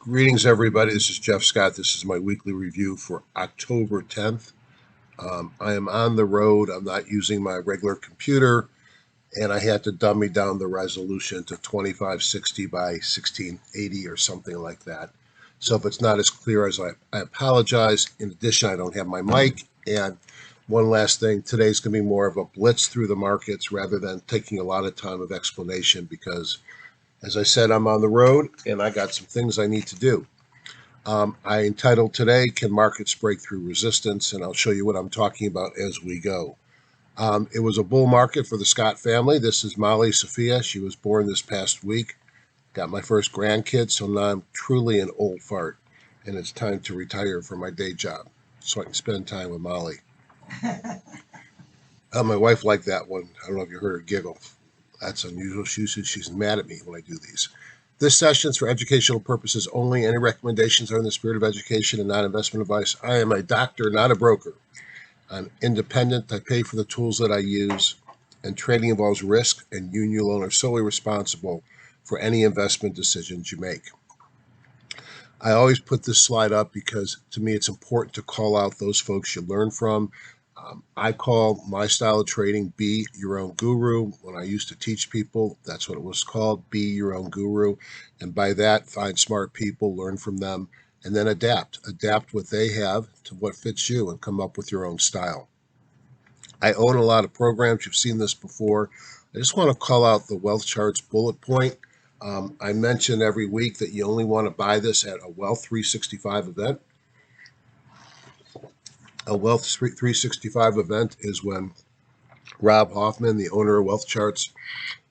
Greetings, everybody. This is Jeff Scott. This is my weekly review for October 10th. I am on the road. I'm not using my regular computer, and I had to dummy down the resolution to 2560 by 1680 or something like that. So if it's not as clear as I apologize. In addition, I don't have my mic. And one last thing, today's going to be more of a blitz through the markets rather than taking a lot of time of explanation because, as I said, I'm on the road and I got some things I need to do. I entitled today, Can Markets Break Through Resistance? And I'll show you what I'm talking about as we go. It was a bull market for the Scott family. This is Molly Sophia. She was born this past week. Got my first grandkid, so now I'm truly an old fart. And it's time to retire from my day job so I can spend time with Molly. My wife liked that one. I don't know if you heard her giggle. That's unusual. She's mad at me when I do these. This session is for educational purposes only. Any recommendations are in the spirit of education and not investment advice. I am a doctor, not a broker. I'm independent. I pay for the tools that I use, and trading involves risk, and you alone are solely responsible for any investment decisions you make. I always put this slide up because to me it's important to call out those folks you learn from. I call my style of trading Be Your Own Guru. When I used to teach people, that's what it was called, Be Your Own Guru. And by that, find smart people, learn from them, and then adapt. Adapt what they have to what fits you and come up with your own style. I own a lot of programs. You've seen this before. I just want to call out the Wealth Charts bullet point. I mention every week that you only want to buy this at a Wealth 365 event. A Wealth 365 event is when Rob Hoffman, the owner of Wealth Charts,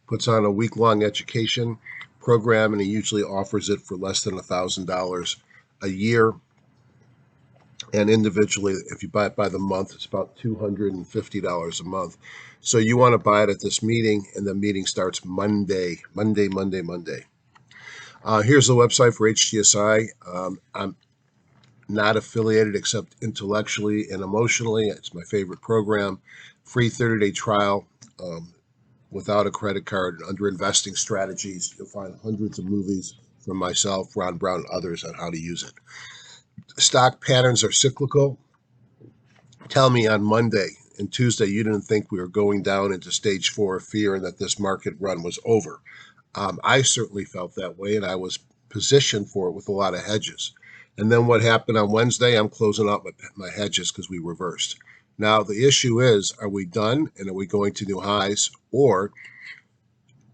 puts on a week-long education program, and he usually offers it for less than $1,000 a year. And individually, if you buy it by the month, it's about $250 a month. So you want to buy it at this meeting, and the meeting starts Monday. Here's the website for HGSI. I'm not affiliated except intellectually and emotionally. It's my favorite program. Free 30-day trial without a credit card and under investing strategies. You'll find hundreds of movies from myself, Ron Brown, and others on how to use it. Stock patterns are cyclical. Tell me on Monday and Tuesday you didn't think we were going down into stage 4 of fear and that this market run was over. I certainly felt that way, and I was positioned for it with a lot of hedges. And then what happened on Wednesday, I'm closing out my hedges because we reversed. Now, the issue is, are we done and are we going to new highs, or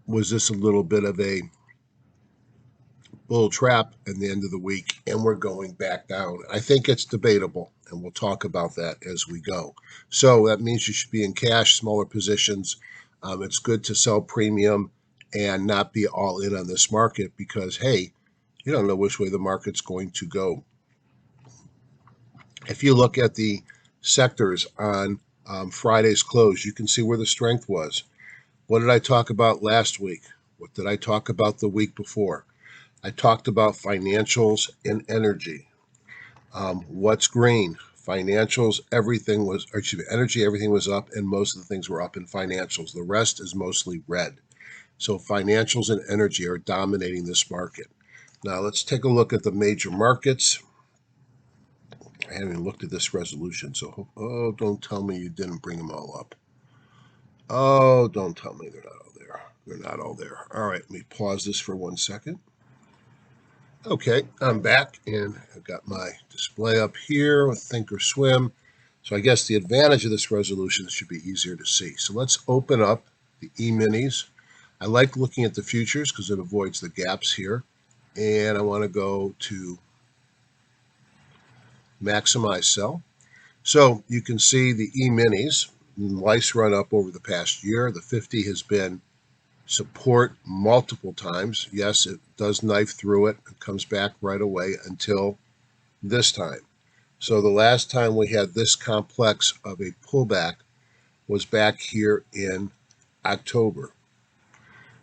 was this a little bit of a bull trap at the end of the week and we're going back down? I think it's debatable, and we'll talk about that as we go. So that means you should be in cash, smaller positions. It's good to sell premium and not be all in on this market because, hey, you don't know which way the market's going to go. If you look at the sectors on Friday's close, you can see where the strength was. What did I talk about last week? What did I talk about the week before? I talked about financials and energy. What's green? Financials, energy, everything was up, and most of the things were up in financials. The rest is mostly red. So financials and energy are dominating this market. Now let's take a look at the major markets. I haven't even looked at this resolution, so don't tell me you didn't bring them all up. Oh, don't tell me they're not all there. They're not all there. All right, let me pause this for 1 second. Okay, I'm back, and I've got my display up here with Thinkorswim. So I guess the advantage of this resolution should be easier to see. So let's open up the E-minis. I like looking at the futures because it avoids the gaps here. And I want to go to maximize sell. So you can see the E-minis, nice run up over the past year. The 50 has been support multiple times. Yes, it does knife through it and comes back right away until this time. So the last time we had this complex of a pullback was back here in October.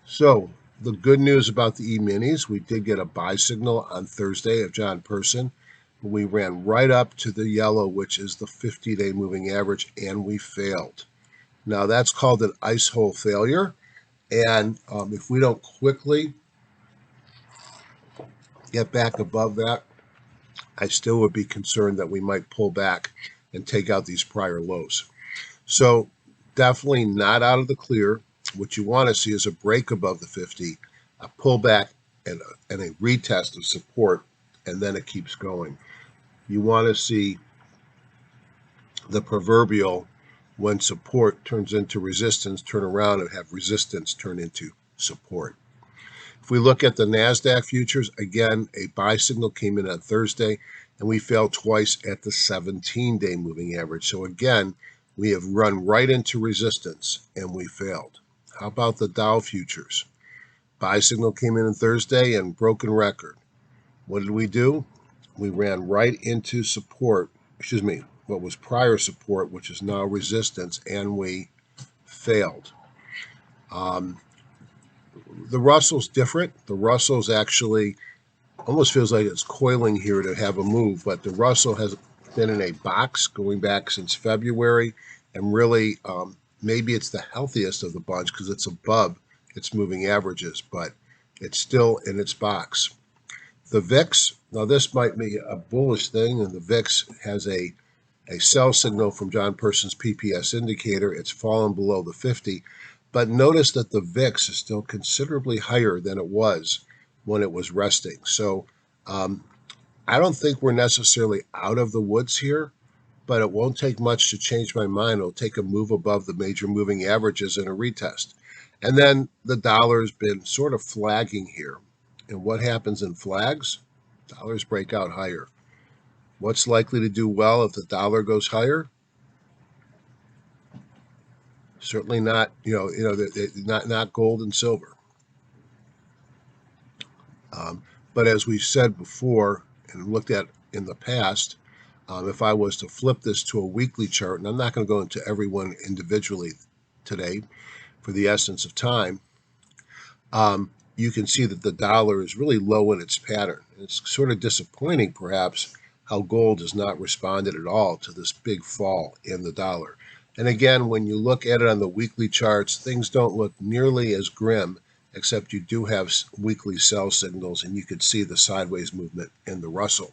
So the good news about the E-minis, we did get a buy signal on Thursday of John Person. We ran right up to the yellow, which is the 50-day moving average, and we failed. Now that's called an ice hole failure. And if we don't quickly get back above that, I still would be concerned that we might pull back and take out these prior lows. So definitely not out of the clear. What you want to see is a break above the 50, a pullback, and a retest of support, and then it keeps going. You want to see the proverbial, when support turns into resistance, turn around and have resistance turn into support. If we look at the NASDAQ futures, again, a buy signal came in on Thursday, and we failed twice at the 17-day moving average. So again, we have run right into resistance, and we failed. How about the Dow futures? Buy signal came in on Thursday and broken record. What did we do? We ran right into support, what was prior support, which is now resistance, and we failed. The Russell's different. The Russell's actually almost feels like it's coiling here to have a move, but the Russell has been in a box going back since February, and really maybe it's the healthiest of the bunch because it's above its moving averages, but it's still in its box. The VIX, now this might be a bullish thing, and the VIX has a sell signal from John Person's PPS indicator. It's fallen below the 50, but notice that the VIX is still considerably higher than it was when it was resting. So I don't think we're necessarily out of the woods here, but it won't take much to change my mind. It'll take a move above the major moving averages and a retest. And then the dollar's been sort of flagging here. And what happens in flags? Dollars break out higher. What's likely to do well if the dollar goes higher? Certainly not, not gold and silver. But as we said before and looked at in the past, if I was to flip this to a weekly chart, and I'm not going to go into every one individually today for the essence of time, you can see that the dollar is really low in its pattern. It's sort of disappointing, perhaps, how gold has not responded at all to this big fall in the dollar. And again, when you look at it on the weekly charts, things don't look nearly as grim, except you do have weekly sell signals, and you could see the sideways movement in the Russell.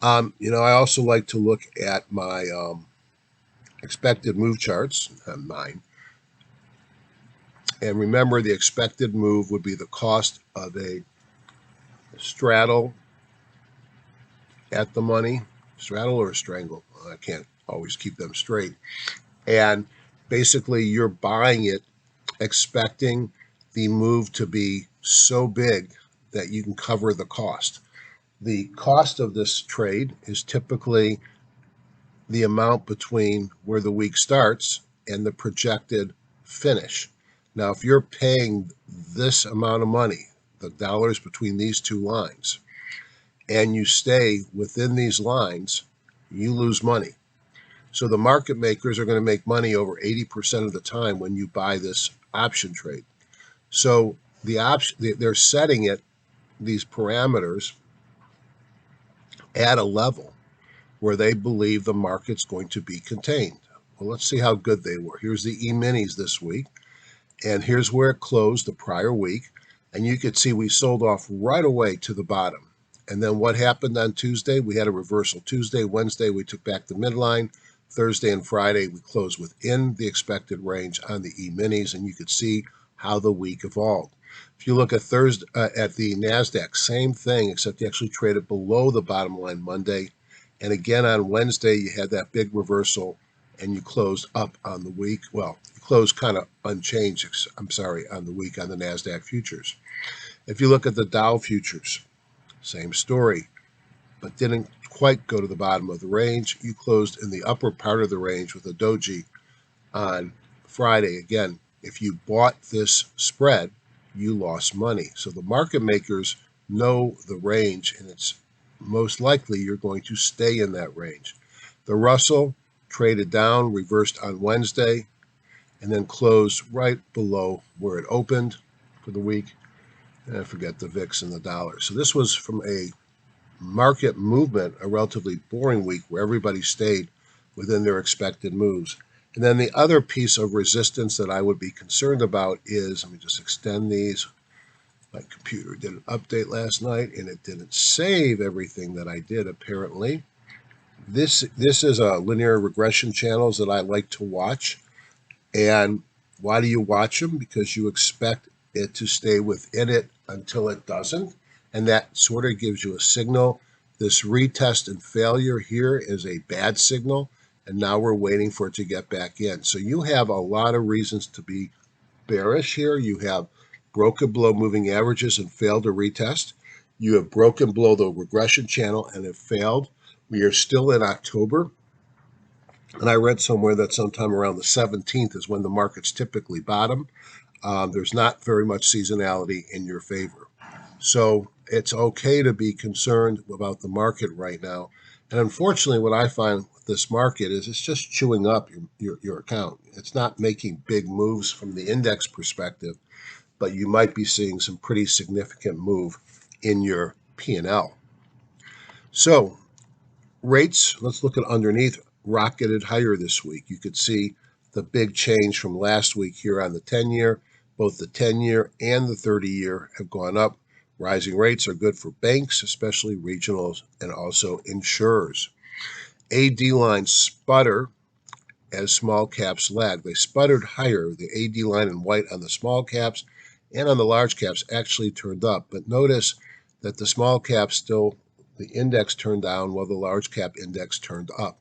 I also like to look at my expected move charts, mine. And remember, the expected move would be the cost of a straddle at the money, straddle or strangle. I can't always keep them straight. And basically, you're buying it expecting the move to be so big that you can cover the cost. The cost of this trade is typically the amount between where the week starts and the projected finish. Now, if you're paying this amount of money, the dollars between these two lines, and you stay within these lines, you lose money. So the market makers are going to make money over 80% of the time when you buy this option trade. So the option, they're setting it, these parameters, at a level where they believe the market's going to be contained. Well, let's see how good they were. Here's the E-minis this week, and here's where it closed the prior week. And you could see we sold off right away to the bottom. And then what happened on Tuesday? We had a reversal Tuesday. Wednesday, we took back the midline. Thursday and Friday, we closed within the expected range on the E-minis, and you could see how the week evolved. If you look at Thursday at the NASDAQ, same thing, except you actually traded below the bottom line Monday. And again, on Wednesday, you had that big reversal, and you closed up on the week. Well, you closed kind of unchanged, on the week on the NASDAQ futures. If you look at the Dow futures, same story, but didn't quite go to the bottom of the range. You closed in the upper part of the range with a doji on Friday. Again, if you bought this spread, you lost money. So the market makers know the range, and it's most likely you're going to stay in that range. The Russell traded down, reversed on Wednesday, and then closed right below where it opened for the week. And I forget the VIX and the dollar. So this was from a market movement, a relatively boring week where everybody stayed within their expected moves. And then the other piece of resistance that I would be concerned about is, let me just extend these. My computer did an update last night, and it didn't save everything that I did, apparently. This is a linear regression channels that I like to watch. And why do you watch them? Because you expect it to stay within it until it doesn't. And that sort of gives you a signal. This retest and failure here is a bad signal. And now we're waiting for it to get back in. So you have a lot of reasons to be bearish here. You have broken below moving averages and failed to retest. You have broken below the regression channel and it failed. We are still in October. And I read somewhere that sometime around the 17th is when the markets typically bottom. There's not very much seasonality in your favor. So it's okay to be concerned about the market right now. And unfortunately, what I find with this market is it's just chewing up your account. It's not making big moves from the index perspective, but you might be seeing some pretty significant move in your P&L. So rates, let's look at underneath, rocketed higher this week. You could see the big change from last week here on the 10-year. Both the 10-year and the 30-year have gone up. Rising rates are good for banks, especially regionals and also insurers. AD lines sputter as small caps lag. They sputtered higher. The AD line in white on the small caps and on the large caps actually turned up. But notice that the small caps still, the index turned down while the large cap index turned up.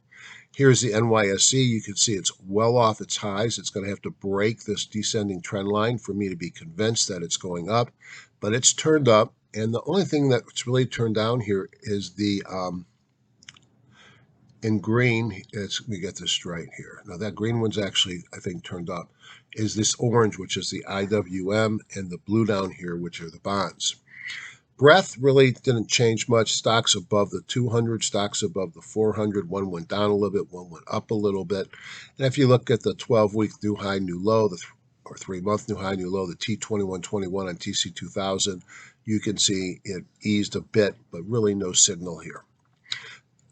Here's the NYSE. You can see it's well off its highs. It's going to have to break this descending trend line for me to be convinced that it's going up. But it's turned up. And the only thing that's really turned down here is the in green, let me get this right here. Now that green one's actually, I think, turned up, is this orange, which is the IWM, and the blue down here, which are the bonds. Breadth really didn't change much. Stocks above the 200, stocks above the 400. One went down a little bit, one went up a little bit. And if you look at the 12-week new high, new low, or 3-month new high, new low, the T2121 on TC2000, you can see it eased a bit, but really no signal here.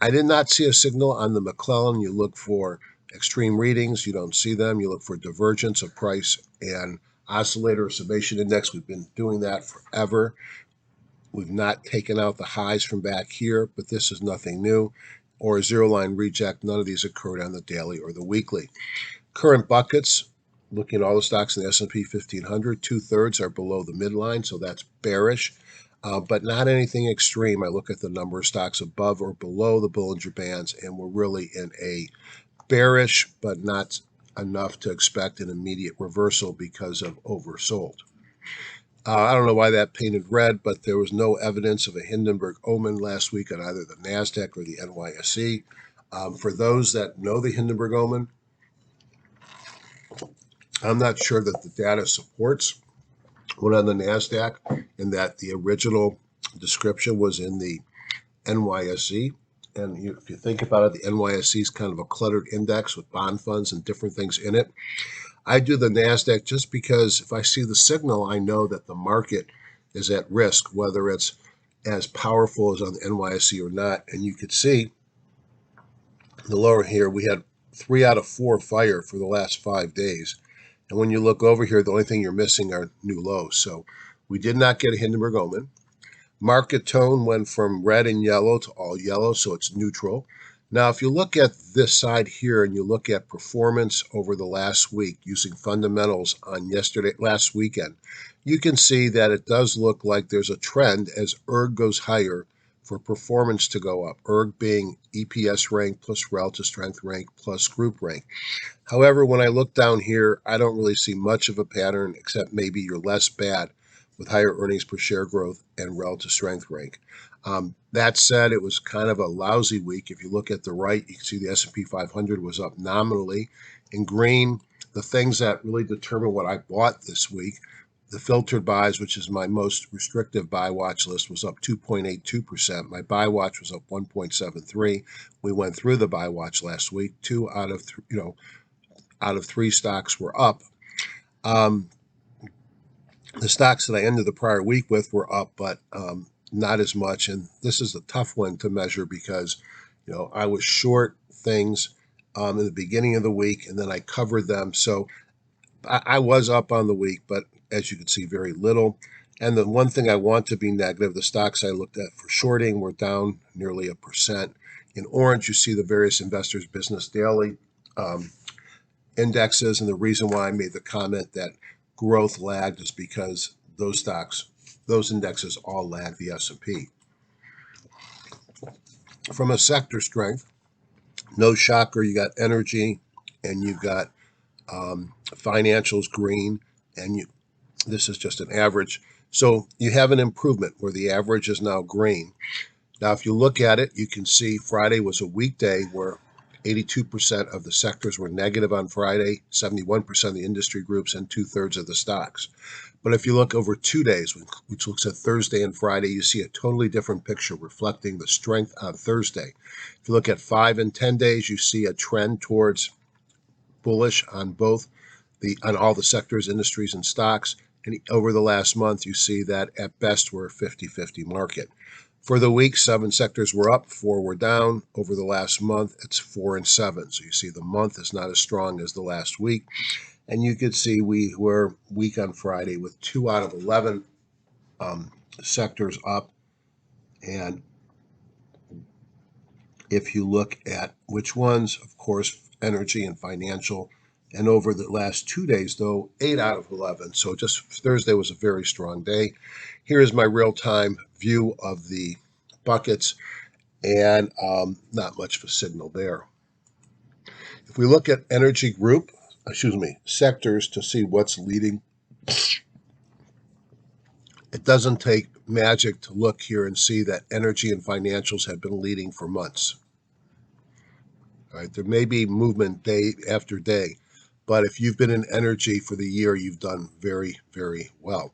I did not see a signal on the McClellan. You look for extreme readings. You don't see them. You look for divergence of price and oscillator summation index. We've been doing that forever. We've not taken out the highs from back here, but this is nothing new. Or a zero line reject. None of these occurred on the daily or the weekly. Current buckets, looking at all the stocks in the S&P 1500, 2/3 are below the midline, so that's bearish. But not anything extreme. I look at the number of stocks above or below the Bollinger Bands, and we're really in a bearish, but not enough to expect an immediate reversal because of oversold. I don't know why that painted red, but there was no evidence of a Hindenburg omen last week on either the NASDAQ or the NYSE. For those that know the Hindenburg omen, I'm not sure that the data supports one on the NASDAQ and that the original description was in the NYSE. And if you think about it, the NYSE is kind of a cluttered index with bond funds and different things in it. I do the NASDAQ just because if I see the signal, I know that the market is at risk, whether it's as powerful as on the NYSE or not. And you could see the lower here, we had 3 out of 4 fire for the last 5 days. And when you look over here, the only thing you're missing are new lows. So we did not get a Hindenburg omen. Market tone went from red and yellow to all yellow, so it's neutral. Now, if you look at this side here and you look at performance over the last week using fundamentals on last weekend, you can see that it does look like there's a trend as ERG goes higher for performance to go up. ERG being EPS rank plus relative strength rank plus group rank. However, when I look down here, I don't really see much of a pattern except maybe you're less bad with higher earnings per share growth and relative strength rank. That said, it was kind of a lousy week. If you look at the right, you can see the S&P 500 was up nominally. In green, the things that really determine what I bought this week, the filtered buys, which is my most restrictive buy watch list, was up 2.82%. My buy watch was up 1.73. We went through the buy watch last week. 2 out of 3 stocks were up. The stocks that I ended the prior week with were up, but not as much. And this is a tough one to measure because, I was short things in the beginning of the week, and then I covered them. So I was up on the week, but as you can see, very little. And the one thing I want to be negative, the stocks I looked at for shorting were down nearly 1%. In orange, you see the various investors' business daily indexes. And the reason why I made the comment that growth lagged is because those indexes all lag the S&P. From a sector strength, no shocker, you got energy and you've got financials green, and this is just an average. So you have an improvement where the average is now green. Now, if you look at it, you can see Friday was a weekday where 82% of the sectors were negative on Friday, 71% of the industry groups, and 2/3 of the stocks. But if you look over 2 days, which looks at Thursday and Friday, you see a totally different picture reflecting the strength on Thursday. If you look at 5 and 10 days, you see a trend towards bullish on on all the sectors, industries, and stocks. And over the last month, you see that at best we're a 50-50 market. For the week, 7 sectors were up, 4 were down. Over the last month, it's 4 and 7. So you see the month is not as strong as the last week. And you could see we were weak on Friday with 2 out of 11 sectors up. And if you look at which ones, of course, energy and financial. And over the last 2 days, though, 8 out of 11. So just Thursday was a very strong day. Here is my real-time view of the buckets, and not much of a signal there. If we look at sectors to see what's leading, it doesn't take magic to look here and see that energy and financials have been leading for months. All right, there may be movement day after day, but if you've been in energy for the year, you've done very, very well.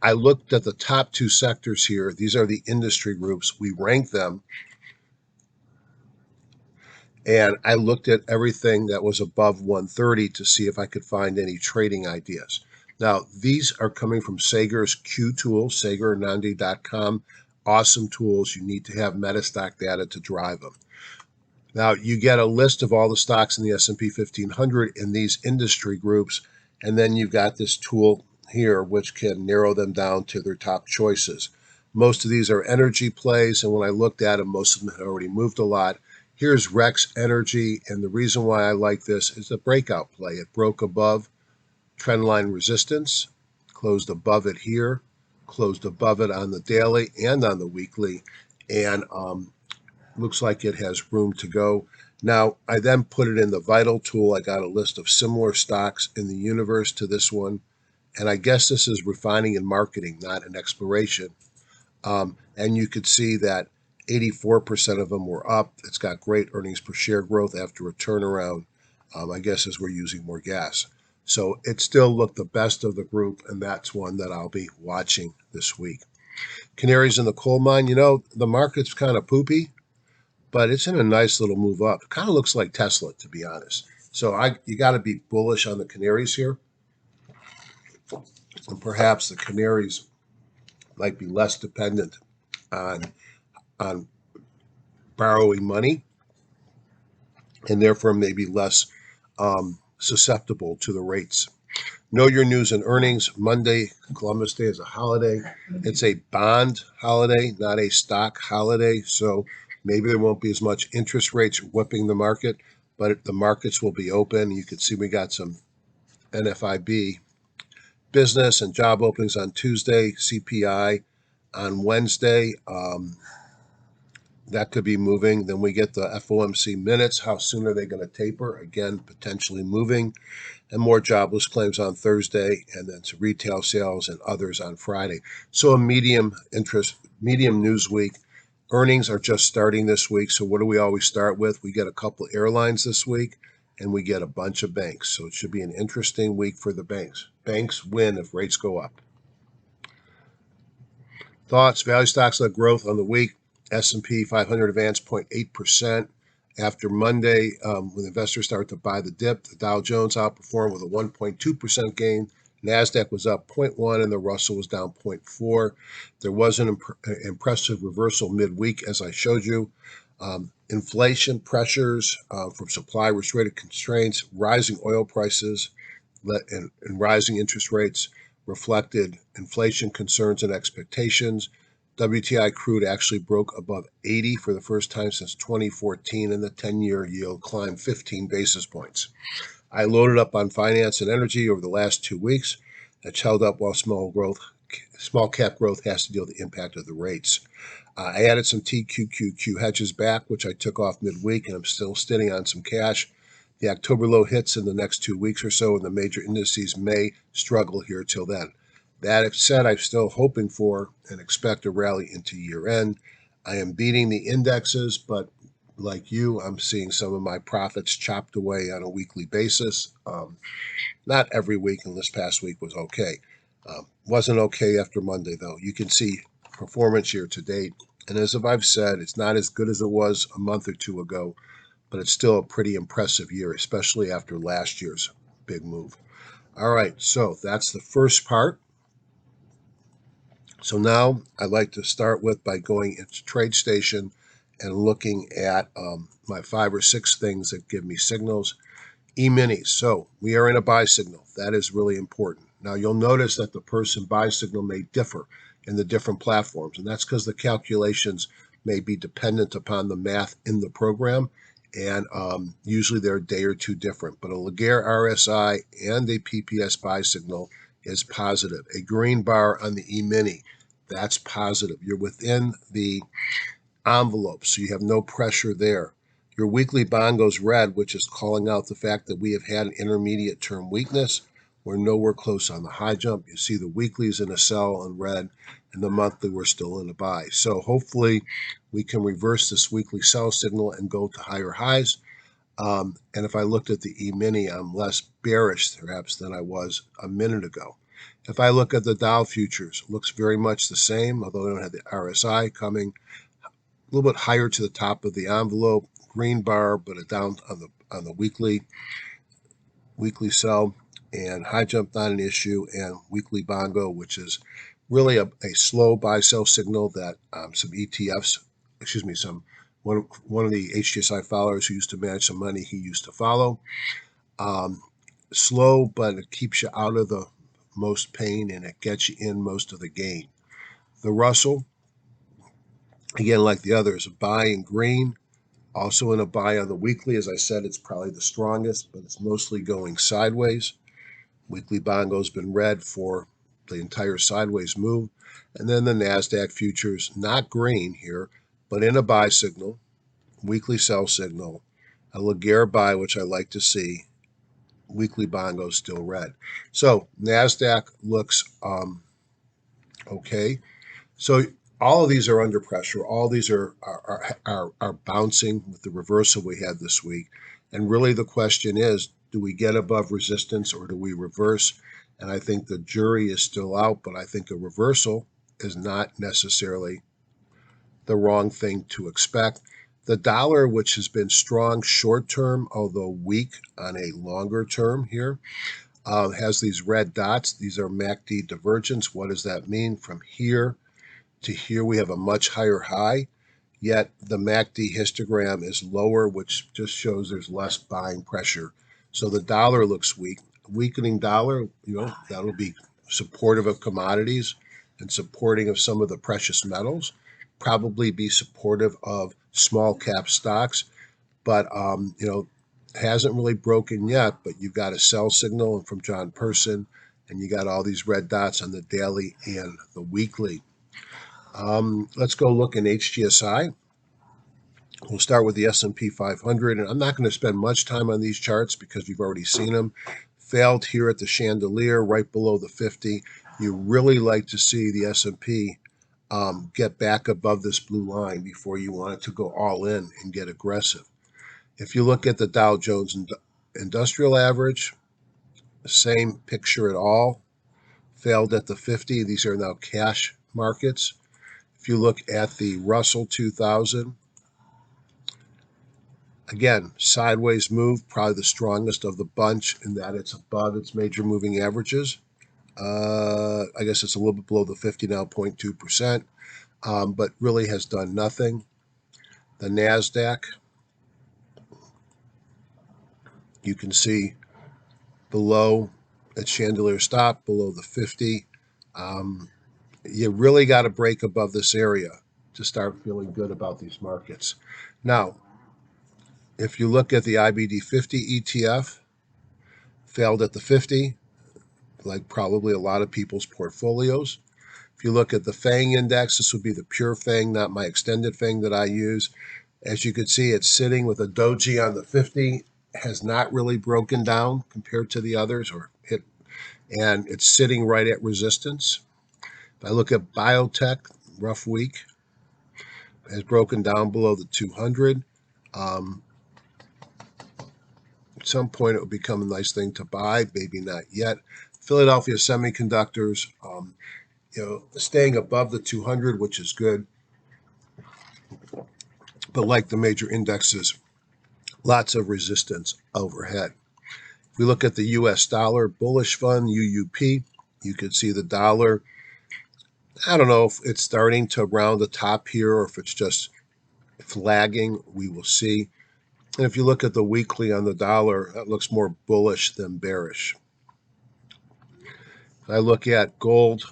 I looked at the top 2 sectors here. These are the industry groups. We ranked them, and I looked at everything that was above 130 to see if I could find any trading ideas. Now, these are coming from Sager's Q tool, SagerNandi.com. Awesome tools. You need to have Metastock data to drive them. Now, you get a list of all the stocks in the S&P 1500 in these industry groups, and then you've got this tool here which can narrow them down to their top choices. Most of these are energy plays, and when I looked at them, most of them had already moved a lot. Here's Rex Energy, and the reason why I like this is the breakout play. It broke above trendline resistance, closed above it here, closed above it on the daily and on the weekly, and looks like it has room to go. Now, I then put it in the Vital tool. I got a list of similar stocks in the universe to this one, and I guess this is refining and marketing, not an exploration. And you could see that 84% of them were up. It's got great earnings per share growth after a turnaround, I guess as we're using more gas. So it still looked the best of the group, and that's one that I'll be watching this week. Canaries in the coal mine, the market's kind of poopy, but it's in a nice little move up. It kind of looks like Tesla, to be honest. So you got to be bullish on the canaries here. And perhaps the canaries might be less dependent on borrowing money, and therefore maybe less susceptible to the rates. Know your news and earnings. Monday, Columbus Day, is a holiday. It's a bond holiday, not a stock holiday. So maybe there won't be as much interest rates whipping the market, but the markets will be open. You can see we got some NFIB business and job openings on Tuesday, CPI on Wednesday. That could be moving. Then we get the FOMC minutes. How soon are they going to taper? Again, potentially moving. And more jobless claims on Thursday, and then some retail sales and others on Friday. So a medium news week. Earnings are just starting this week. So what do we always start with? We get a couple airlines this week, and we get a bunch of banks. So it should be an interesting week for the banks. Banks win if rates go up. Thoughts, value stocks led growth on the week. S&P 500 advanced 0.8%. After Monday, when investors started to buy the dip, the Dow Jones outperformed with a 1.2% gain. NASDAQ was up 0.1%, and the Russell was down 0.4%. There was an impressive reversal midweek, as I showed you. Inflation pressures from supply-restricted constraints, rising oil prices, and rising interest rates reflected inflation concerns and expectations. WTI crude actually broke above 80 for the first time since 2014, and the 10-year yield climbed 15 basis points. I loaded up on finance and energy over the last 2 weeks. It's held up while small cap growth has to deal with the impact of the rates. I added some TQQQ hedges back, which I took off midweek, and I'm still sitting on some cash. The October low hits in the next 2 weeks or so, and the major indices may struggle here till then. That said, I'm still hoping for and expect a rally into year end. I am beating the indexes, but like you, I'm seeing some of my profits chopped away on a weekly basis. Not every week, and this past week was okay. Wasn't okay after Monday, though. You can see performance year to date. And as I've said, it's not as good as it was a month or two ago, but it's still a pretty impressive year, especially after last year's big move. All right, so that's the first part. So now I'd like to start with by going into TradeStation and looking at my 5 or 6 things that give me signals. E-minis. So we are in a buy signal. That is really important. Now you'll notice that the person buy signal may differ in the different platforms, and that's because the calculations may be dependent upon the math in the program, and usually they're a day or two different. But a Laguerre RSI and a PPS buy signal is positive. A green bar on the E-mini, that's positive. You're within the envelope, so you have no pressure there. Your weekly bond goes red, which is calling out the fact that we have had an intermediate term weakness. We're nowhere close on the high jump. You see the weeklies in a sell in red, and the monthly we're still in a buy. So hopefully we can reverse this weekly sell signal and go to higher highs. And if I looked at the E-mini, I'm less bearish perhaps than I was a minute ago. If I look at the Dow futures, it looks very much the same, although I don't have the RSI coming. A little bit higher to the top of the envelope, green bar, but a down on the weekly sell, and high jump not an issue, and weekly bongo, which is really a slow buy sell signal that some ETFs, one of the HGSI followers who used to manage some money, he used to follow. Slow, but it keeps you out of the most pain and it gets you in most of the gain. The Russell, again, like the others, a buy in green, also in a buy on the weekly. As I said, it's probably the strongest, but it's mostly going sideways. Weekly bongo's been red for the entire sideways move. And then the NASDAQ futures, not green here, but in a buy signal, weekly sell signal, a Laguerre buy, which I like to see, weekly bongo still red. So NASDAQ looks okay. So all of these are under pressure. All these are bouncing with the reversal we had this week. And really the question is, do we get above resistance or do we reverse? And I think the jury is still out, but I think a reversal is not necessarily the wrong thing to expect. The dollar, which has been strong short term, although weak on a longer term here, has these red dots. These are MACD divergence. What does that mean? From here to here, we have a much higher high, yet the MACD histogram is lower, which just shows there's less buying pressure. So the dollar looks weak. Weakening dollar, that'll be supportive of commodities and supporting of some of the precious metals, probably be supportive of small cap stocks, but hasn't really broken yet. But you've got a sell signal from John Person, and you got all these red dots on the daily and the weekly. Let's go look in HGSI. We'll start with the S&P 500, and I'm not going to spend much time on these charts because you've already seen them. Failed here at the chandelier, right below the 50. You really like to see the S&P get back above this blue line before you want it to go all in and get aggressive. If you look at the Dow Jones Industrial Average, same picture at all. Failed at the 50. These are now cash markets. If you look at the Russell 2000, again, sideways move, probably the strongest of the bunch in that it's above its major moving averages. I guess it's a little bit below the 50 now, 0.2%, but really has done nothing. The NASDAQ, you can see below at chandelier stop below the 50. You really got to break above this area to start feeling good about these markets. Now, if you look at the IBD 50 ETF, failed at the 50, like probably a lot of people's portfolios. If you look at the FANG index, this would be the pure FANG, not my extended FANG that I use. As you can see, it's sitting with a doji on the 50, has not really broken down compared to the others or hit, and it's sitting right at resistance. If I look at biotech, rough week, has broken down below the 200. At some point, it will become a nice thing to buy, maybe not yet. Philadelphia Semiconductors, staying above the 200, which is good. But like the major indexes, lots of resistance overhead. If we look at the U.S. dollar bullish fund, UUP, you can see the dollar. I don't know if it's starting to round the top here or if it's just flagging. We will see. And if you look at the weekly on the dollar, that looks more bullish than bearish. If I look at gold,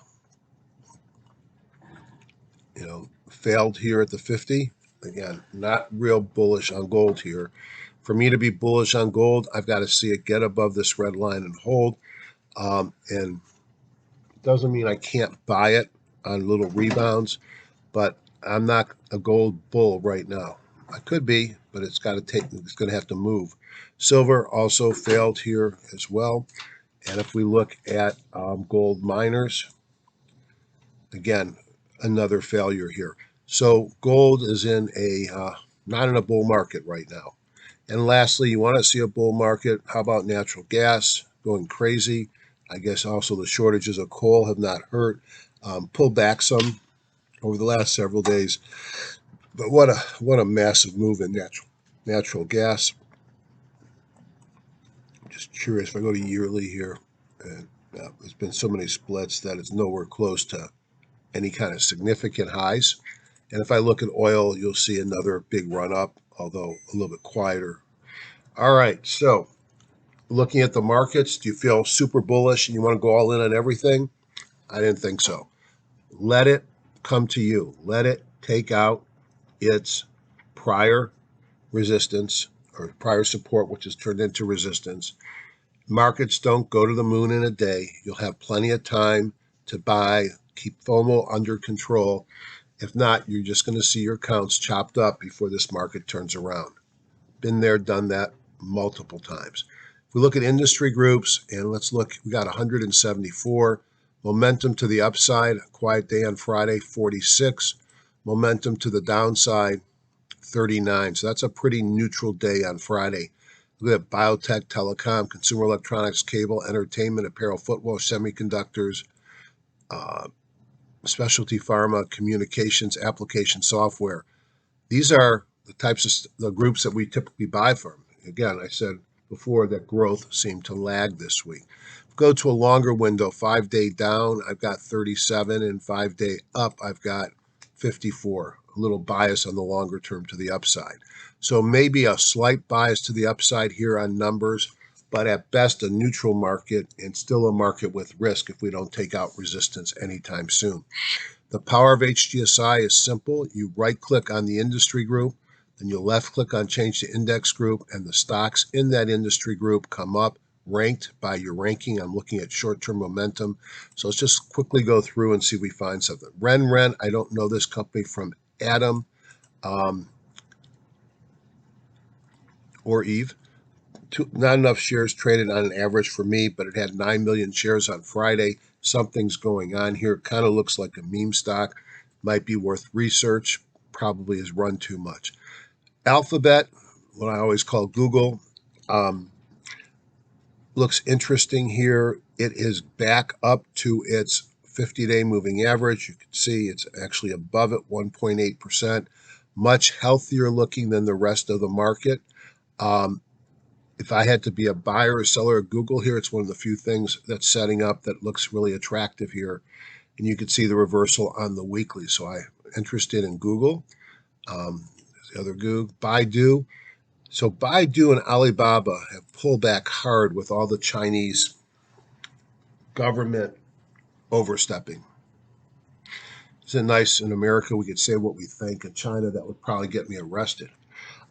failed here at the 50. Again, not real bullish on gold here. For me to be bullish on gold, I've got to see it get above this red line and hold. And it doesn't mean I can't buy it on little rebounds, but I'm not a gold bull right now. I could be, but it's going to have to move. Silver also failed here as well. And if we look at gold miners, again, another failure here. So gold is in not in a bull market right now. And lastly, you want to see a bull market. How about natural gas going crazy? I guess also the shortages of coal have not hurt. Pulled back some over the last several days. But what a massive move in natural gas. I'm just curious if I go to yearly here, and there's been so many splits that it's nowhere close to any kind of significant highs. And if I look at oil, you'll see another big run up, although a little bit quieter. All right, so looking at the markets, do you feel super bullish and you want to go all in on everything? I didn't think so. Let it come to you. Let it take out its prior resistance or prior support, which has turned into resistance. Markets don't go to the moon in a day. You'll have plenty of time to buy, keep FOMO under control. If not, you're just going to see your counts chopped up before this market turns around. Been there, done that multiple times. If we look at industry groups, and let's look, we got 174. Momentum to the upside, quiet day on Friday, 46. Momentum to the downside, 39. So that's a pretty neutral day on Friday. Look at biotech, telecom, consumer electronics, cable, entertainment, apparel, footwear, semiconductors, specialty pharma, communications, application software. These are the types of the groups that we typically buy from. Again, I said before that growth seemed to lag this week. Go to a longer window, 5-day down, I've got 37, and 5-day up, I've got 54. A little bias on the longer term to the upside. So maybe a slight bias to the upside here on numbers, but at best a neutral market and still a market with risk if we don't take out resistance anytime soon. The power of HGSI is simple. You right-click on the industry group, then you left-click on change to index group, and the stocks in that industry group come up ranked by your ranking. I'm looking at short-term momentum. So let's just quickly go through and see if we find something. Ren, I don't know this company from Adam or Eve. Not enough shares traded on an average for me, but it had 9 million shares on Friday. Something's going on here. Kind of looks like a meme stock. Might be worth research. Probably has run too much. Alphabet, what I always call Google, looks interesting here. It is back up to its 50-day moving average. You can see it's actually above it, 1.8%. Much healthier looking than the rest of the market. If I had to be a buyer or seller of Google here, it's one of the few things that's setting up that looks really attractive here. And you can see the reversal on the weekly. So I'm interested in Google. The other Google, Baidu. So Baidu and Alibaba have pulled back hard with all the Chinese government overstepping. Isn't it nice in America we could say what we think? In China, that would probably get me arrested.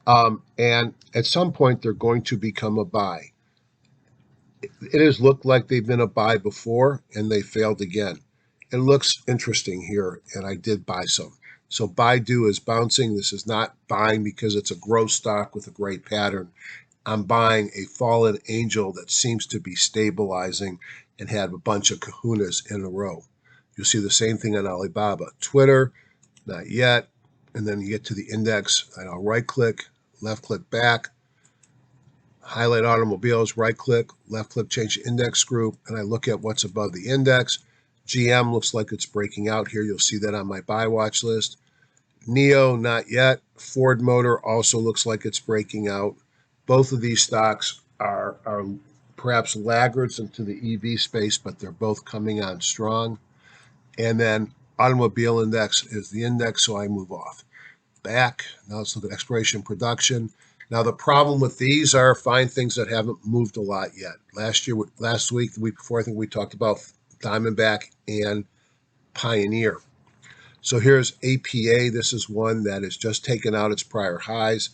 And at some point, they're going to become a buy. It has looked like they've been a buy before, and they failed again. It looks interesting here, and I did buy some. So Baidu is bouncing. This is not buying because it's a growth stock with a great pattern. I'm buying a fallen angel that seems to be stabilizing and had a bunch of kahunas in a row. You'll see the same thing on Alibaba. Twitter, not yet. And then you get to the index, and I'll right-click, left-click back, highlight automobiles, right-click, left-click, change index group, and I look at what's above the index. GM looks like it's breaking out here. You'll see that on my buy watch list. NIO, not yet. Ford Motor also looks like it's breaking out. Both of these stocks are perhaps laggards into the EV space, but they're both coming on strong. And then automobile index is the index, so I move off. Back, now let's look at exploration production. Now the problem with these are find things that haven't moved a lot yet. Last week, the week before, I think we talked about Diamondback and Pioneer. So here's APA. This is one that has just taken out its prior highs.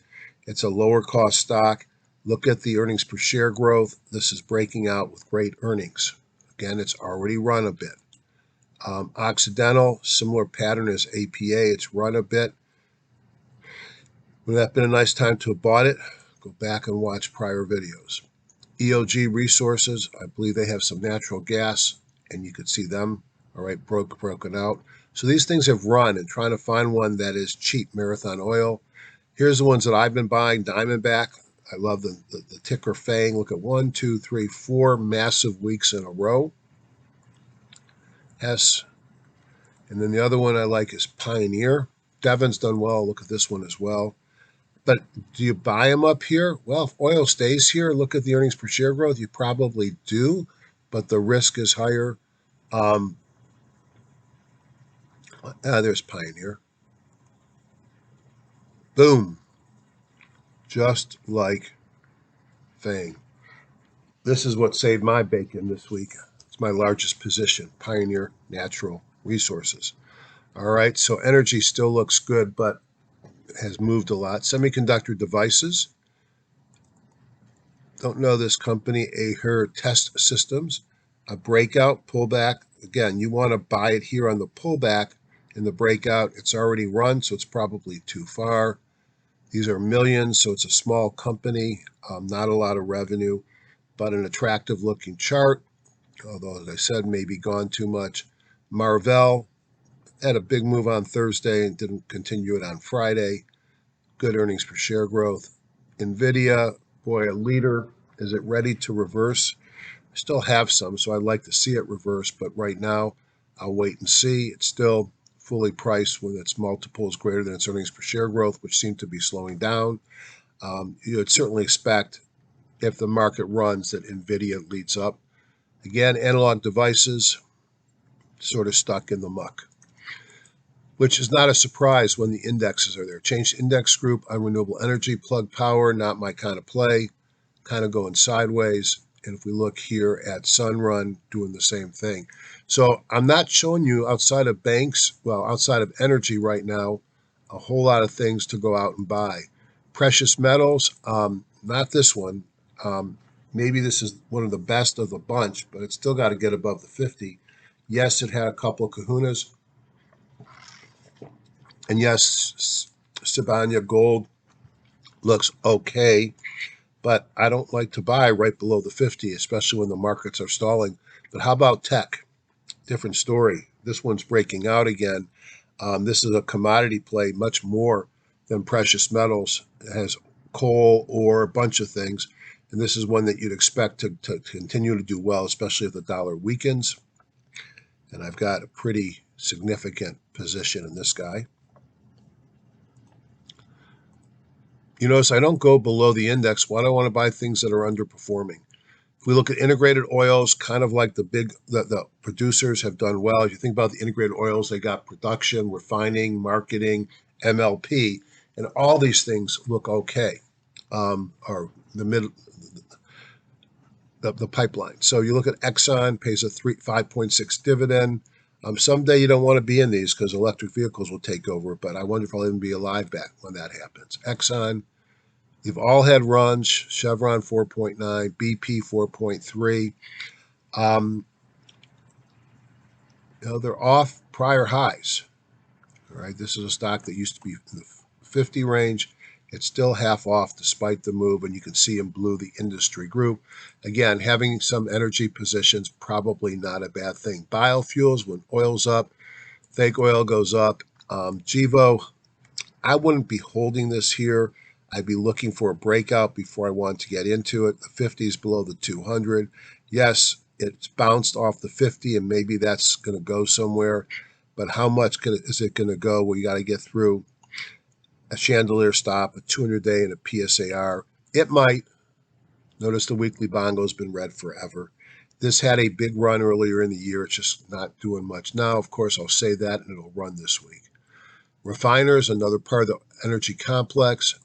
It's a lower cost stock. Look at the earnings per share growth. This is breaking out with great earnings. Again, it's already run a bit. Occidental, similar pattern as APA. It's run a bit. Would that have been a nice time to have bought it? Go back and watch prior videos. EOG Resources, I believe they have some natural gas, and you could see them, all right, broken out. So these things have run, and trying to find one that is cheap. Marathon Oil. Here's the ones that I've been buying. Diamondback. I love the ticker FANG. Look at 1, 2, 3, 4 massive weeks in a row. S. And then the other one I like is Pioneer. Devon's done well. Look at this one as well. But do you buy them up here? Well, if oil stays here, look at the earnings per share growth. You probably do, but the risk is higher. There's Pioneer. Boom. Just like FANG. This is what saved my bacon this week. It's my largest position, Pioneer Natural Resources. All right, so energy still looks good, but has moved a lot. Semiconductor devices. Don't know this company, Aher Test Systems. A breakout, pullback. Again, you want to buy it here on the pullback. In the breakout, it's already run, so it's probably too far. These are millions, so it's a small company, not a lot of revenue, but an attractive looking chart, although, as I said, maybe gone too much. Marvell had a big move on Thursday and didn't continue it on Friday. Good earnings per share growth. NVIDIA, boy, a leader. Is it ready to reverse? I still have some, so I'd like to see it reverse, but right now I'll wait and see. It's still fully priced when its multiple is greater than its earnings per share growth, which seem to be slowing down. You would certainly expect if the market runs that NVIDIA leads up. Again, analog devices sort of stuck in the muck, which is not a surprise when the indexes are there. Change index group on renewable energy, Plug Power, not my kind of play, kind of going sideways. And if we look here at Sunrun, doing the same thing. So I'm not showing you outside of banks, well, outside of energy right now, a whole lot of things to go out and buy. Precious metals, not this one. Maybe this is one of the best of the bunch, but it's still got to get above the 50. Yes, it had a couple of kahunas. And yes, Sibanya Gold looks okay, but I don't like to buy right below the 50, especially when the markets are stalling. But how about tech? Different story. This one's breaking out again. This is a commodity play much more than precious metals. It has coal or a bunch of things. And this is one that you'd expect to continue to do well, especially if the dollar weakens. And I've got a pretty significant position in this guy. You notice I don't go below the index. Why do I want to buy things that are underperforming? If we look at integrated oils, kind of like the producers have done well. If you think about the integrated oils, they got production, refining, marketing, MLP, and all these things look okay. Or the the pipeline. So you look at Exxon, pays a 5.6 dividend. Someday you don't want to be in these because electric vehicles will take over, but I wonder if I'll even be alive back when that happens. Exxon, you've all had runs. Chevron 4.9, BP 4.3. They're off prior highs. All right, this is a stock that used to be in the 50 range. It's still half off despite the move, and you can see in blue the industry group. Again, having some energy positions, probably not a bad thing. Biofuels, when oil's up, fake oil goes up. Gevo, I wouldn't be holding this here. I'd be looking for a breakout before I want to get into it. The 50 is below the 200. Yes, it's bounced off the 50, and maybe that's going to go somewhere. But how much is it going to go? Well, you got to get through a chandelier stop, a 200-day, and a PSAR. It might. Notice the weekly bongo has been red forever. This had a big run earlier in the year. It's just not doing much now. Of course, I'll say that, and it'll run this week. Refiners, another part of the energy complex.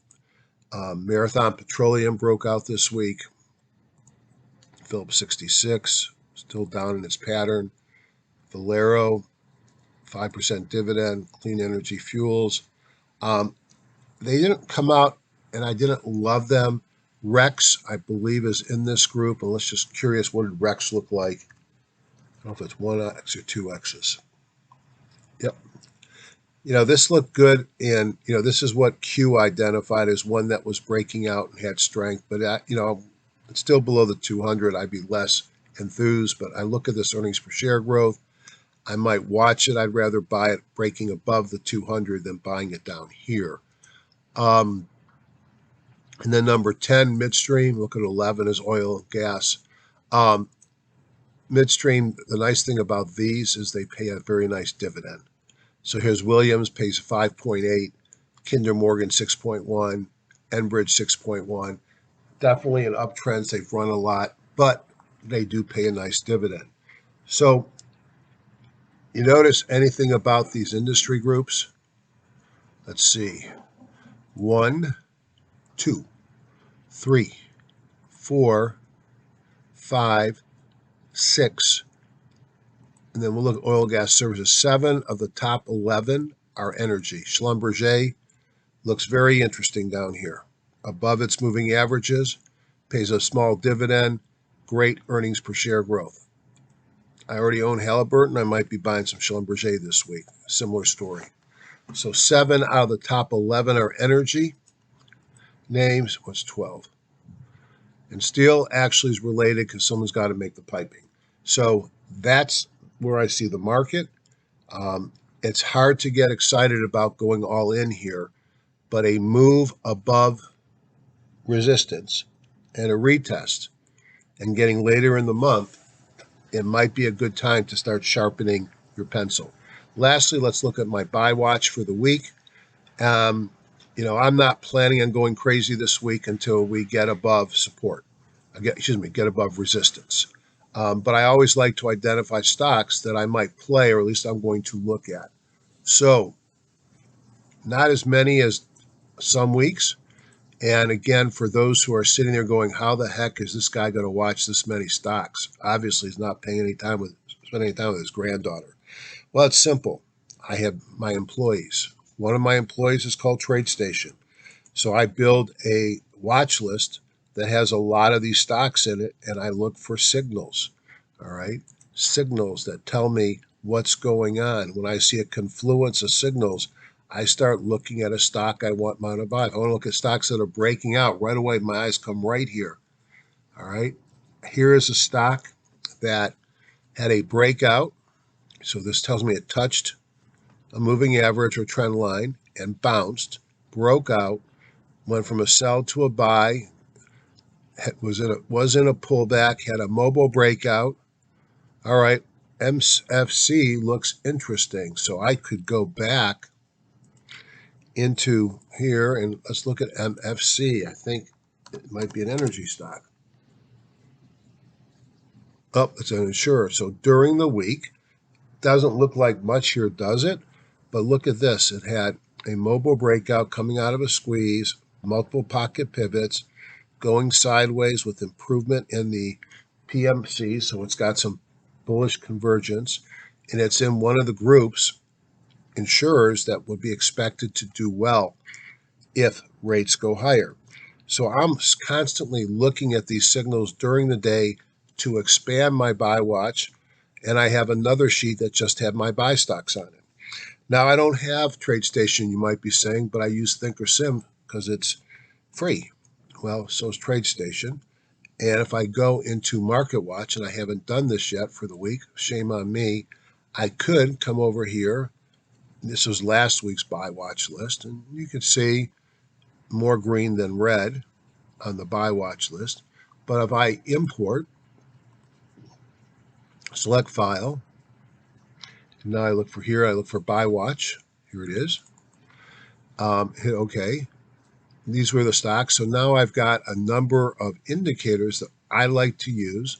Marathon Petroleum broke out this week. Phillips 66, still down in its pattern. Valero, 5% dividend. Clean Energy Fuels. They didn't come out, and I didn't love them. Rex, I believe, is in this group. And let's just curious, what did Rex look like? I don't know if it's 1X or 2Xs. Yep. This looked good, and, this is what Q identified as one that was breaking out and had strength. But, it's still below the 200. I'd be less enthused. But I look at this earnings per share growth. I might watch it. I'd rather buy it breaking above the 200 than buying it down here. And then number 10, midstream. Look at 11 is oil and gas. Midstream, the nice thing about these is they pay a very nice dividend. So here's Williams, pays 5.8, Kinder Morgan 6.1, Enbridge 6.1. Definitely an uptrend. They've run a lot, but they do pay a nice dividend. So you notice anything about these industry groups? Let's see. 1, 2, 3, 4, 5, 6. And then we'll look at oil, gas, services. 7 of the top 11 are energy. Schlumberger looks very interesting down here. Above its moving averages, pays a small dividend, great earnings per share growth. I already own Halliburton. I might be buying some Schlumberger this week. Similar story. So 7 out of the top 11 are energy names. What's 12? And steel actually is related because someone's got to make the piping. So that's where I see the market. It's hard to get excited about going all in here, but a move above resistance and a retest and getting later in the month, it might be a good time to start sharpening your pencil. Lastly, let's look at my buy watch for the week. I'm not planning on going crazy this week until we get above support. Get above resistance. But I always like to identify stocks that I might play, or at least I'm going to look at. So not as many as some weeks. And again, for those who are sitting there going, how the heck is this guy going to watch this many stocks? Obviously, he's not spending any time with his granddaughter. Well, it's simple. I have my employees. One of my employees is called TradeStation. So I build a watch list that has a lot of these stocks in it, and I look for signals, all right? Signals that tell me what's going on. When I see a confluence of signals, I start looking at a stock I want to buy. If I want to look at stocks that are breaking out, right away my eyes come right here, all right? Here is a stock that had a breakout. So this tells me it touched a moving average or trend line and bounced, broke out, went from a sell to a buy, was in a pullback, had a mobile breakout. All right, MFC looks interesting. So I could go back into here and let's look at MFC. I think it might be an energy stock. Oh, it's an insurer. So during the week, doesn't look like much here, does it? But look at this. It had a mobile breakout coming out of a squeeze, multiple pocket pivots, going sideways with improvement in the PMC, so it's got some bullish convergence, and it's in one of the groups, insurers, that would be expected to do well if rates go higher. So I'm constantly looking at these signals during the day to expand my buy watch, and I have another sheet that just had my buy stocks on it. Now, I don't have TradeStation, you might be saying, but I use thinkorswim because it's free. Well, so is TradeStation. And if I go into Market Watch, and I haven't done this yet for the week, shame on me, I could come over here. This was last week's buy watch list, and you can see more green than red on the buy watch list. But if I import, select file, and now I look for here, I look for buy watch. Here it is. Hit OK. These were the stocks. So now I've got a number of indicators that I like to use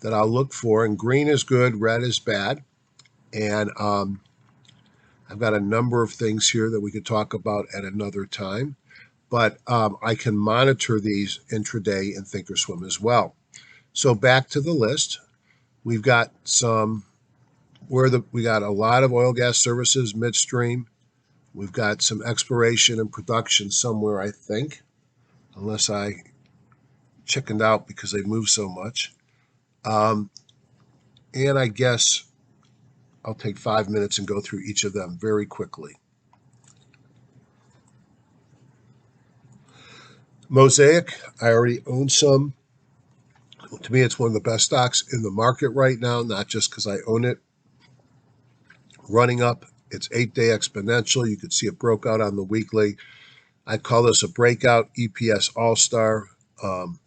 that I'll look for. And green is good, red is bad. And I've got a number of things here that we could talk about at another time. But I can monitor these intraday in thinkorswim as well. So back to the list. We've got we got a lot of oil gas services midstream. We've got some exploration and production somewhere, I think, unless I chickened out because they move so much. And I guess I'll take 5 minutes and go through each of them very quickly. Mosaic, I already own some. To me, it's one of the best stocks in the market right now, not just because I own it. Running up, it's 8-day exponential. You could see it broke out on the weekly. I call this a breakout EPS all-star,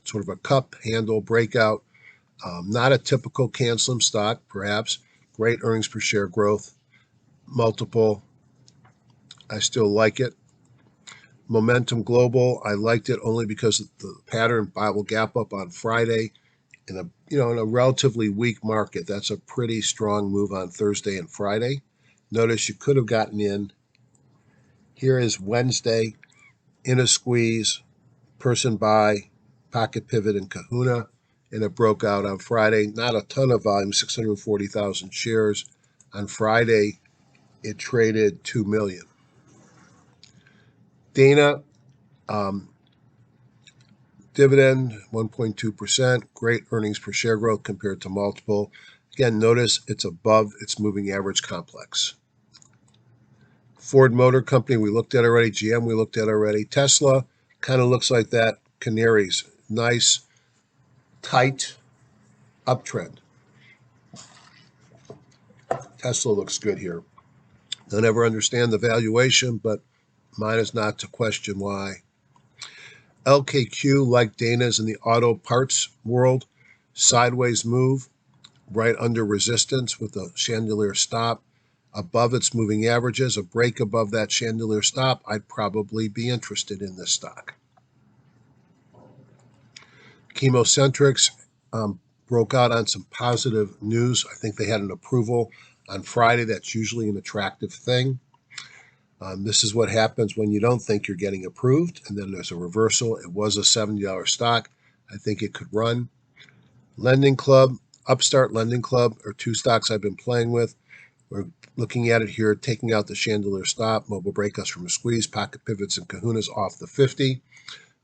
sort of a cup handle breakout. Not a typical canceling stock, perhaps. Great earnings per share growth. Multiple. I still like it. Momentum Global, I liked it only because of the pattern Bible gap up on Friday in a relatively weak market. That's a pretty strong move on Thursday and Friday. Notice you could have gotten in. Here is Wednesday in a squeeze, person buy, pocket pivot, and kahuna, and it broke out on Friday. Not a ton of volume, 640,000 shares. On Friday, it traded 2 million. Dana, dividend 1.2%, great earnings per share growth compared to multiple. Again, notice it's above its moving average complex. Ford Motor Company, we looked at already. GM, we looked at already. Tesla kind of looks like that. Canaries, nice, tight uptrend. Tesla looks good here. Don't ever understand the valuation, but mine is not to question why. LKQ, like Dana's in the auto parts world, sideways move right under resistance with a chandelier stop above its moving averages, a break above that chandelier stop. I'd probably be interested in this stock. Chemocentrics broke out on some positive news. I think they had an approval on Friday. That's usually an attractive thing. This is what happens when you don't think you're getting approved, and then there's a reversal. It was a $70 stock. I think it could run. Lending Club, Upstart Lending Club are two stocks I've been playing with. We're looking at it here, taking out the chandelier stop, mobile breakouts from a squeeze, pocket pivots and kahunas off the 50.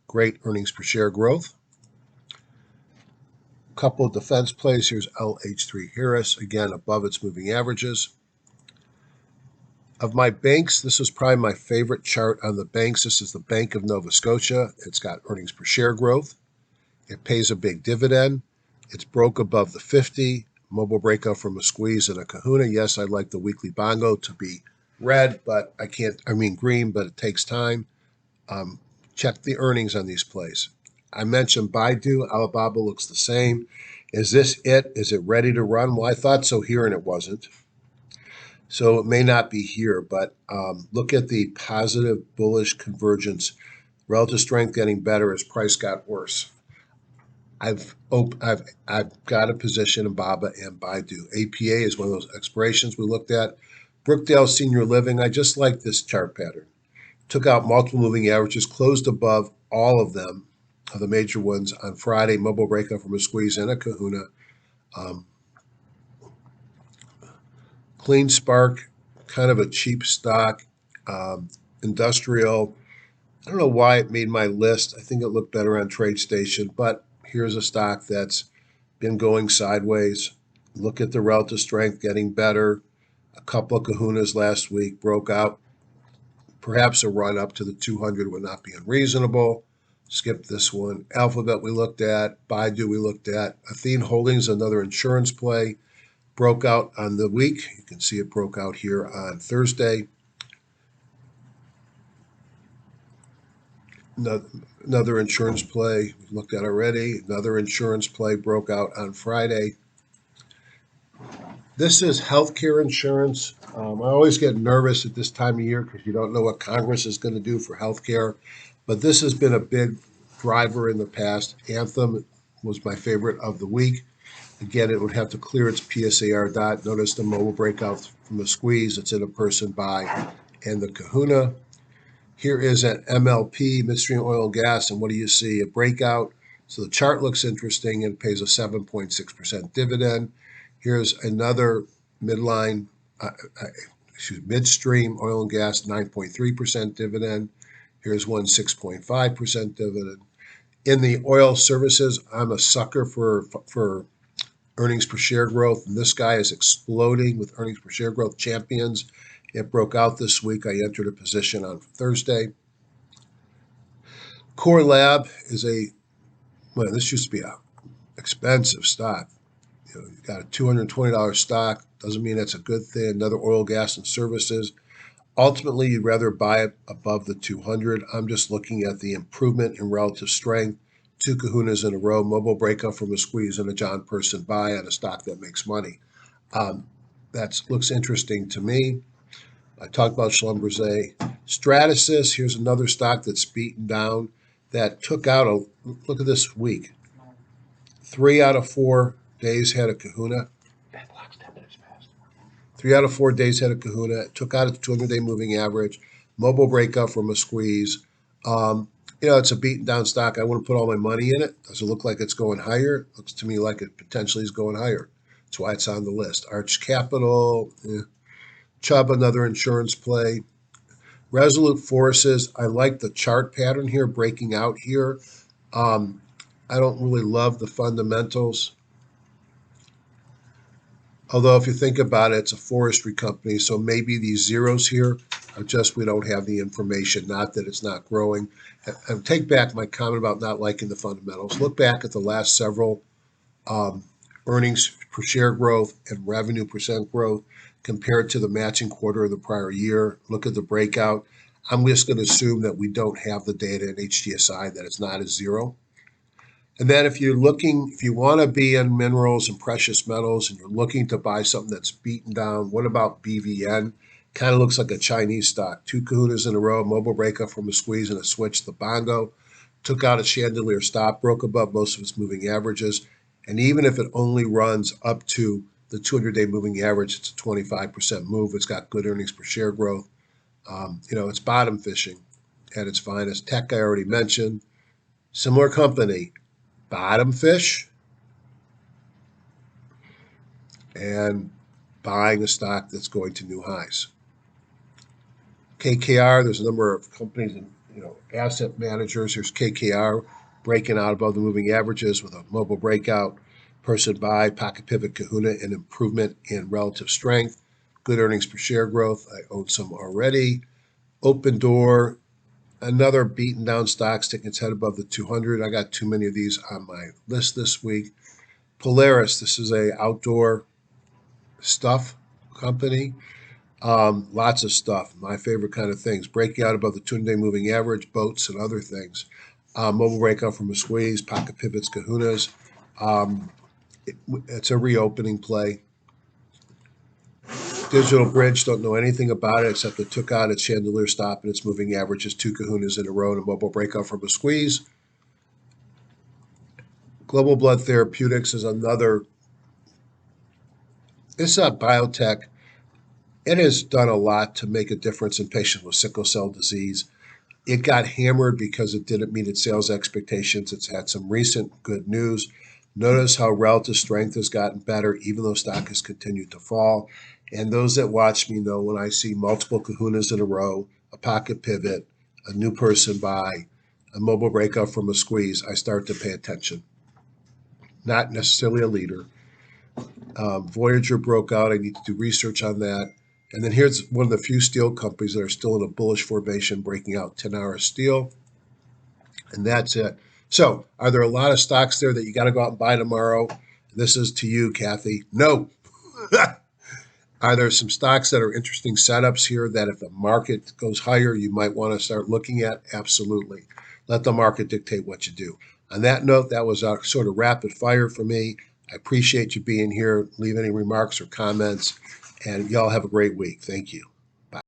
Great earnings per share growth. Couple of defense plays. Here's LH3 Harris, again above its moving averages. Of my banks, this is probably my favorite chart on the banks. This is the Bank of Nova Scotia. It's got earnings per share growth. It pays a big dividend. It's broke above the 50. Mobile breakout from a squeeze and a kahuna. Yes, I'd like the weekly bongo to be red, but green, but it takes time. Check the earnings on these plays. I mentioned Baidu. Alibaba looks the same. Is this it? Is it ready to run? Well, I thought so here, and it wasn't. So it may not be here, but look at the positive bullish convergence. Relative strength getting better as price got worse. I've got a position in Baba and Baidu. APA is one of those expirations we looked at. Brookdale Senior Living, I just like this chart pattern. Took out multiple moving averages, closed above all of them, of the major ones on Friday. Mobile breakout from a squeeze and a kahuna. Um, Clean Spark, kind of a cheap stock. Um, Industrial, I don't know why it made my list. I think it looked better on TradeStation, but here's a stock that's been going sideways. Look at the relative strength getting better. A couple of kahunas last week broke out. Perhaps a run up to the 200 would not be unreasonable. Skip this one. Alphabet we looked at. Baidu we looked at. Athene Holdings, another insurance play, broke out on the week. You can see it broke out here on Thursday. Another insurance play we looked at already. Another insurance play broke out on Friday. This is healthcare insurance. I always get nervous at this time of year because you don't know what Congress is going to do for healthcare. But this has been a big driver in the past. Anthem was my favorite of the week. Again, it would have to clear its PSAR dot. Notice the mobile breakout from the squeeze. It's in a person buy and the kahuna. Here is an MLP, midstream oil and gas, and what do you see? A breakout. So the chart looks interesting and pays a 7.6% dividend. Here's another midline, midstream oil and gas, 9.3% dividend. Here's one 6.5% dividend. In the oil services, I'm a sucker for earnings per share growth, and this guy is exploding with earnings per share growth champions. It broke out this week. I entered a position on Thursday. Core Lab is this used to be a expensive stock. You got a $220 stock. Doesn't mean that's a good thing. Another oil, gas, and services. Ultimately, you'd rather buy it above the 200. I'm just looking at the improvement in relative strength. Two kahunas in a row, mobile breakup from a squeeze, and a John Person buy on a stock that makes money. That looks interesting to me. I talked about Schlumberger. Stratasys, here's another stock that's beaten down that took out look at this week. 3 out of 4 days had a kahuna. 3 out of 4 days had a kahuna. It took out its 200-day moving average. Mobile breakup from a squeeze. It's a beaten down stock. I wouldn't put all my money in it. Does it look like it's going higher? It looks to me like it potentially is going higher. That's why it's on the list. Arch Capital, Chubb, another insurance play. Resolute Forces, I like the chart pattern here, breaking out here. I don't really love the fundamentals. Although if you think about it, it's a forestry company, so maybe these zeros here are just we don't have the information, not that it's not growing. And take back my comment about not liking the fundamentals. Look back at the last several earnings per share growth and revenue percent growth compared to the matching quarter of the prior year. Look at the breakout. I'm just going to assume that we don't have the data in HGSI, that it's not a zero. And then if you want to be in minerals and precious metals and you're looking to buy something that's beaten down, what about BVN? Kind of looks like a Chinese stock. 2 kahunas in a row, mobile breakup from a squeeze and a switch. The bongo took out a chandelier stop, broke above most of its moving averages. And even if it only runs up to the 200-day moving average, it's a 25% move. It's got good earnings per share growth. It's bottom fishing at its finest. Tech I already mentioned. Similar company, bottom fish and buying a stock that's going to new highs. KKR, there's a number of companies and asset managers. Here's KKR breaking out above the moving averages with a mobile breakout, person buy, pocket pivot, kahuna, and improvement in relative strength. Good earnings per share growth. I own some already. Open Door, another beaten down stock sticking its head above the 200. I got too many of these on my list this week. Polaris, this is a outdoor stuff company. Lots of stuff. My favorite kind of things. Breaking out above the 200-day moving average, boats and other things. Mobile breakout from a squeeze, pocket pivots, kahunas. It's a reopening play. Digital Bridge, don't know anything about it except it took out its chandelier stop and its moving average is 2 kahunas in a row and a mobile breakout from a squeeze. Global Blood Therapeutics is another. It's a biotech. It has done a lot to make a difference in patients with sickle cell disease. It got hammered because it didn't meet its sales expectations. It's had some recent good news, Notice how relative strength has gotten better, even though stock has continued to fall. And those that watch me know when I see multiple kahunas in a row, a pocket pivot, a new person buy, a mobile breakout from a squeeze, I start to pay attention. Not necessarily a leader. Voyager broke out. I need to do research on that. And then here's one of the few steel companies that are still in a bullish formation, breaking out 10-hour steel. And that's it. So, are there a lot of stocks there that you got to go out and buy tomorrow? This is to you, Kathy. No. Are there some stocks that are interesting setups here that if the market goes higher, you might want to start looking at? Absolutely. Let the market dictate what you do. On that note, that was a sort of rapid fire for me. I appreciate you being here. Leave any remarks or comments, and y'all have a great week. Thank you.